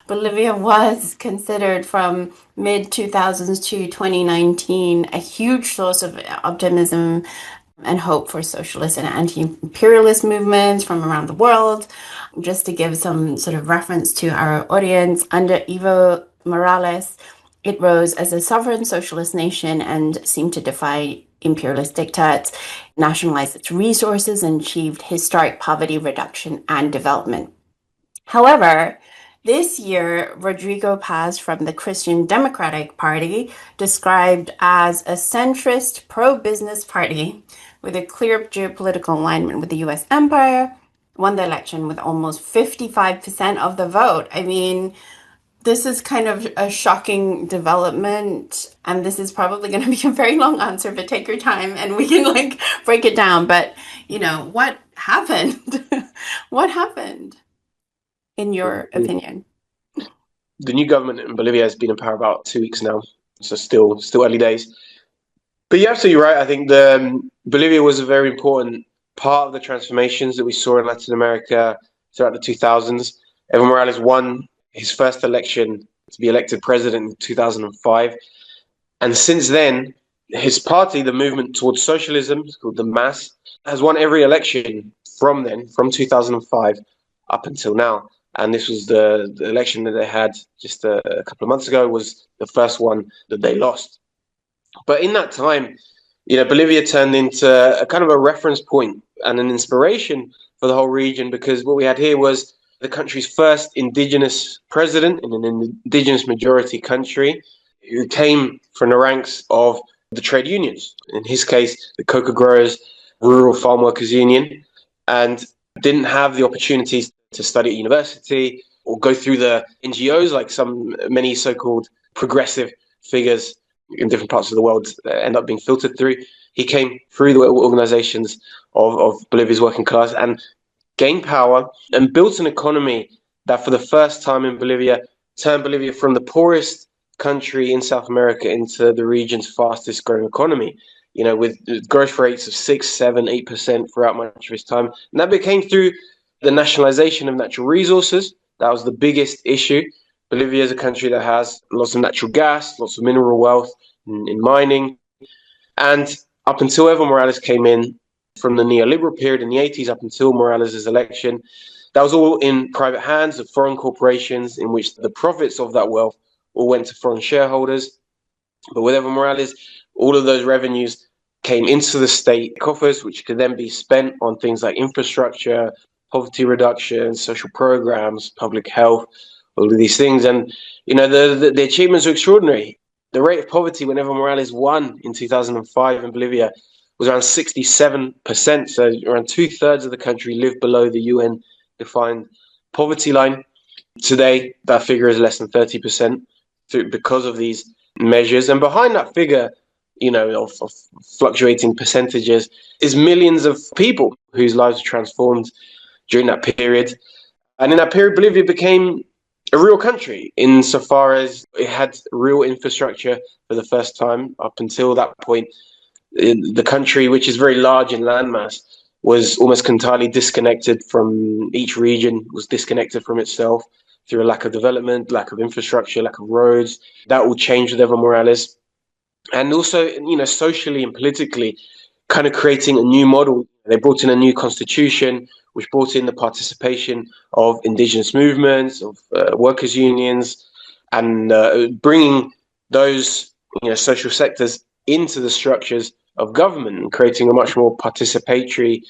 Bolivia was considered from mid 2000s to 2019 a huge source of optimism and hope for socialist and anti-imperialist movements from around the world. Just to give some sort of reference to our audience, under Evo Morales, it rose as a sovereign socialist nation and seemed to defy imperialist diktats, nationalized its resources, and achieved historic poverty reduction and development. However, this year, Rodrigo Paz from the Christian Democratic Party, described as a centrist pro-business party with a clear geopolitical alignment with the US empire, won the election with almost 55% of the vote. I mean, this is kind of a shocking development, and this is probably going to be a very long answer, but take your time and we can break it down. But, what happened? What happened, in your opinion? The new government in Bolivia has been in power about 2 weeks now, so still early days. But you're absolutely right. I think Bolivia was a very important part of the transformations that we saw in Latin America throughout the 2000s. Evo Morales won his first election to be elected president in 2005. And since then, his party, the movement towards socialism, it's called the MAS, has won every election from then, from 2005 up until now. And this was the election that they had just a couple of months ago, was the first one that they lost. But in that time, Bolivia turned into a kind of a reference point and an inspiration for the whole region, because what we had here was the country's first indigenous president in an indigenous majority country who came from the ranks of the trade unions, in his case, the Cocoa Growers Rural Farm Workers Union, and didn't have the opportunities to study at university or go through the NGOs like many so-called progressive figures in different parts of the world end up being filtered through. He came through the organizations of Bolivia's working class and gained power and built an economy that for the first time in Bolivia turned Bolivia from the poorest country in South America into the region's fastest growing economy, with growth rates of 6%, 7%, 8% throughout much of his time. And that became through the nationalization of natural resources. That was the biggest issue. Bolivia is a country that has lots of natural gas, lots of mineral wealth in mining. And up until Evo Morales came in, from the neoliberal period in the 80s up until Morales' election, that was all in private hands of foreign corporations, in which the profits of that wealth all went to foreign shareholders. But with Evo Morales, all of those revenues came into the state coffers, which could then be spent on things like infrastructure, poverty reduction, social programs, public health, all of these things. And, the achievements are extraordinary. The rate of poverty when Evo Morales won in 2005 in Bolivia was around 67%. So around 2/3 of the country lived below the UN-defined poverty line. Today, that figure is less than 30% because of these measures. And behind that figure, of fluctuating percentages, is millions of people whose lives were transformed during that period. And in that period, Bolivia became a real country insofar as it had real infrastructure for the first time. Up until that point, the country, which is very large in landmass, was almost entirely disconnected from each region, was disconnected from itself through a lack of development, lack of infrastructure, lack of roads. That all changed with Evo Morales. And also, socially and politically, kind of creating a new model. They brought in a new constitution, which brought in the participation of indigenous movements, of workers' unions, and bringing those social sectors into the structures of government and creating a much more participatory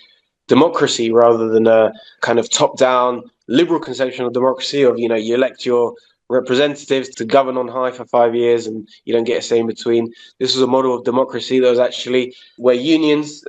democracy rather than a kind of top-down liberal conception of democracy of, you elect your representatives to govern on high for 5 years and you don't get a say in between. This was a model of democracy that was actually where unions,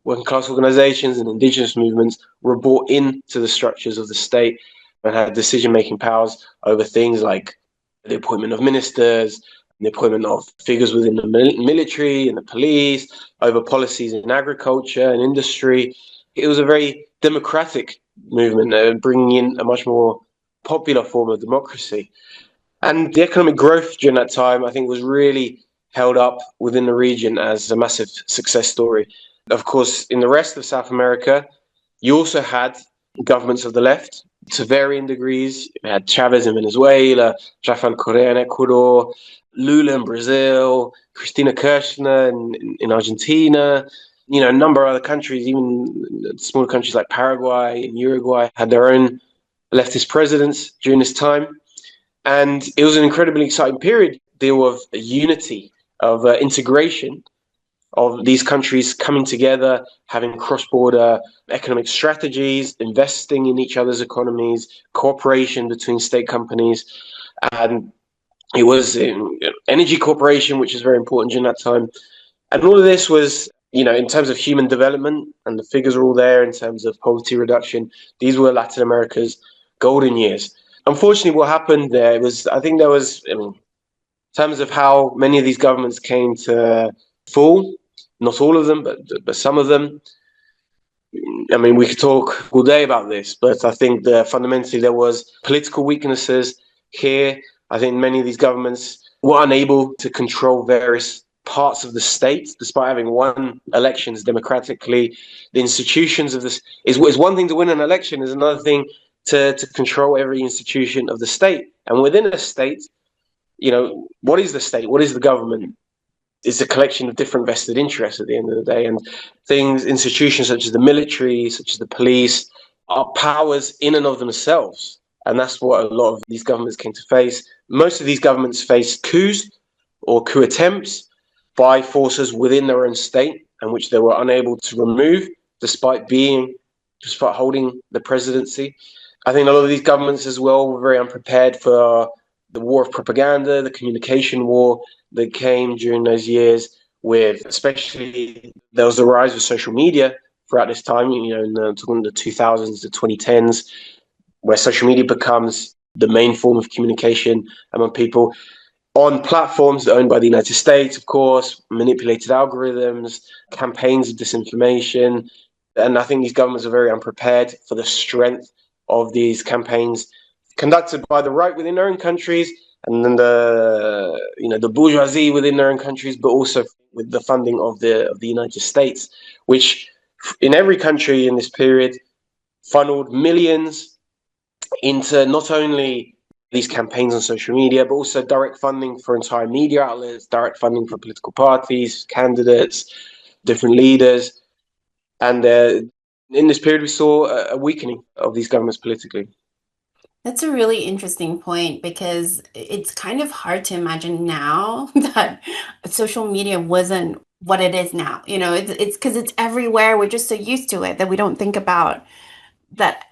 working class organizations and indigenous movements were brought into the structures of the state and had decision-making powers over things like the appointment of ministers, the appointment of figures within the military and the police, over policies in agriculture and industry. It was a very democratic movement, bringing in a much more popular form of democracy. And the economic growth during that time, I think, was really held up within the region as a massive success story. Of course, in the rest of South America, you also had governments of the left to varying degrees. You had Chavez in Venezuela, Rafael Correa in Ecuador, Lula in Brazil, Cristina Kirchner in Argentina. You know, a number of other countries, even smaller countries like Paraguay and Uruguay, had their own leftist presidents during this time. And it was an incredibly exciting period, deal of unity, of integration, of these countries coming together, having cross-border economic strategies, investing in each other's economies, cooperation between state companies. And it was energy cooperation, which is very important during that time. And all of this was, you know, in terms of human development, and the figures are all there in terms of poverty reduction. These were Latin America's golden years. Unfortunately, what happened there was, I think there was, I mean, in terms of how many of these governments came to fall, not all of them, but some of them. I mean, we could talk all day about this, but I think that fundamentally there was political weaknesses here. I think many of these governments were unable to control various parts of the state, despite having won elections democratically. The institutions of this is one thing to win an election, is another thing to control every institution of the state. And within a state, you know, what is the state? What is the government? It's a collection of different vested interests at the end of the day. And things, institutions such as the military, such as the police, are powers in and of themselves. And that's what a lot of these governments came to face. Most of these governments faced coups or coup attempts by forces within their own state, and which they were unable to remove despite holding the presidency. I think a lot of these governments as well were very unprepared for the war of propaganda, the communication war that came during those years, with especially there was the rise of social media throughout this time, you know, in the 2000s to 2010s, where social media becomes the main form of communication among people on platforms owned by the United States, of course, manipulated algorithms, campaigns of disinformation. And I think these governments are very unprepared for the strength of these campaigns conducted by the right within their own countries, and then the bourgeoisie within their own countries, but also with the funding of the United States, which in every country in this period funneled millions into not only these campaigns on social media, but also direct funding for entire media outlets, direct funding for political parties, candidates, different leaders. And in this period, we saw a weakening of these governments politically. That's a really interesting point because it's kind of hard to imagine now that social media wasn't what it is now. You know, it's because it's everywhere. We're just so used to it that we don't think about that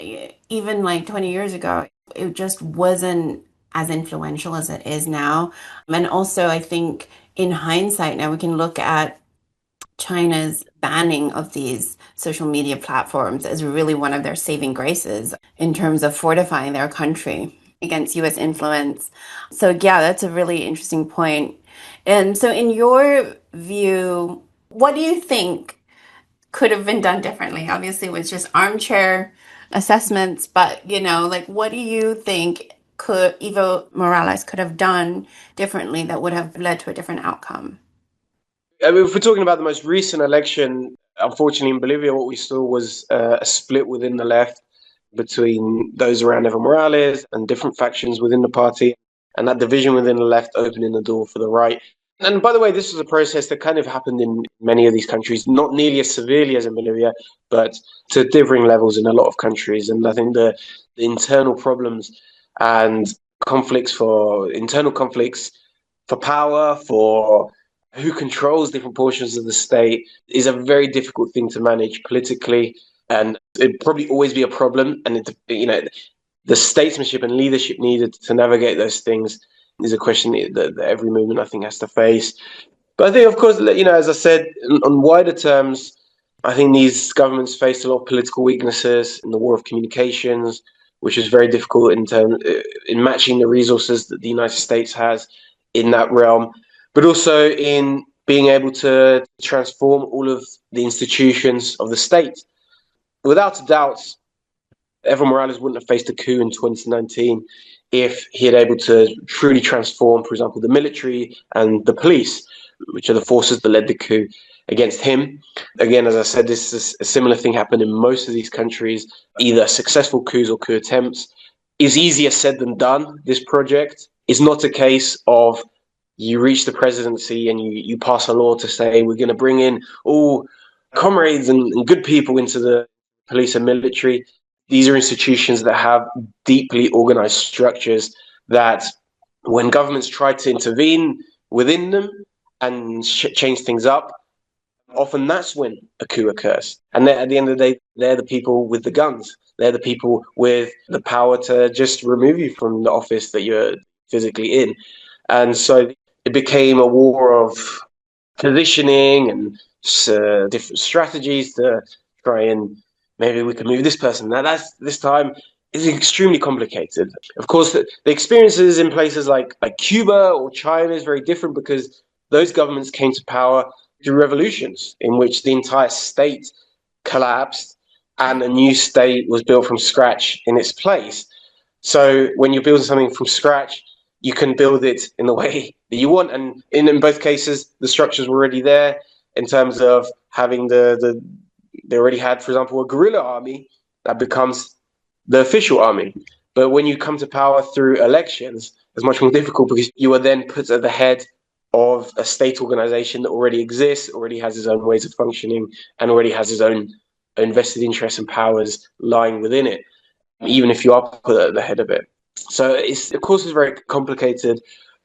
even like 20 years ago, it just wasn't as influential as it is now. And also, I think in hindsight, now we can look at China's banning of these social media platforms as really one of their saving graces in terms of fortifying their country against US influence. So, yeah, that's a really interesting point. And so, in your view, what do you think could have been done differently? Obviously, it was just armchair assessments, but like what do you think could Evo Morales could have done differently that would have led to a different outcome? I mean, if we're talking about the most recent election, unfortunately in Bolivia, what we saw was a split within the left between those around Evo Morales and different factions within the party, and that division within the left opening the door for the right. And by the way, this was a process that kind of happened in many of these countries, not nearly as severely as in Bolivia, but to differing levels in a lot of countries. And I think the internal problems and internal conflicts for power, for who controls different portions of the state, is a very difficult thing to manage politically, and it'd probably always be a problem. And the statesmanship and leadership needed to navigate those things is a question that every movement I think has to face. But I think, of course, as I said, on wider terms, I think these governments faced a lot of political weaknesses in the war of communications, which is very difficult in matching the resources that the United States has in that realm, but also in being able to transform all of the institutions of the state. Without a doubt, Evo Morales wouldn't have faced a coup in 2019 if he had able to truly transform, for example, the military and the police. which are the forces that led the coup against him. Again, as I said, this is a similar thing happened in most of these countries, either successful coups or coup attempts. It's easier said than done, this project. It's not a case of you reach the presidency and you pass a law to say we're going to bring in all comrades and good people into the police and military. These are institutions that have deeply organized structures that when governments try to intervene within them and change things up, often that's when a coup occurs. And at the end of the day, they're the people with the guns. They're the people with the power to just remove you from the office that you're physically in. And so it became a war of positioning and different strategies to try and maybe we can move this person. Now that's this time is extremely complicated. Of course, the experiences in places like Cuba or China is very different because those governments came to power through revolutions in which the entire state collapsed and a new state was built from scratch in its place. So when you're building something from scratch, you can build it in the way that you want. And in both cases, the structures were already there in terms of having they already had, for example, a guerrilla army that becomes the official army. But when you come to power through elections, it's much more difficult because you are then put at the head of a state organization that already exists, already has its own ways of functioning, and already has its own vested interests and powers lying within it, even if you are put at the head of it. So it's, of course, it's very complicated,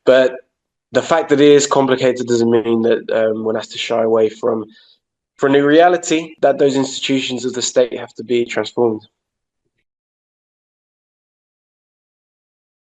but the fact that it is complicated doesn't mean that one has to shy away from a new reality, that those institutions of the state have to be transformed.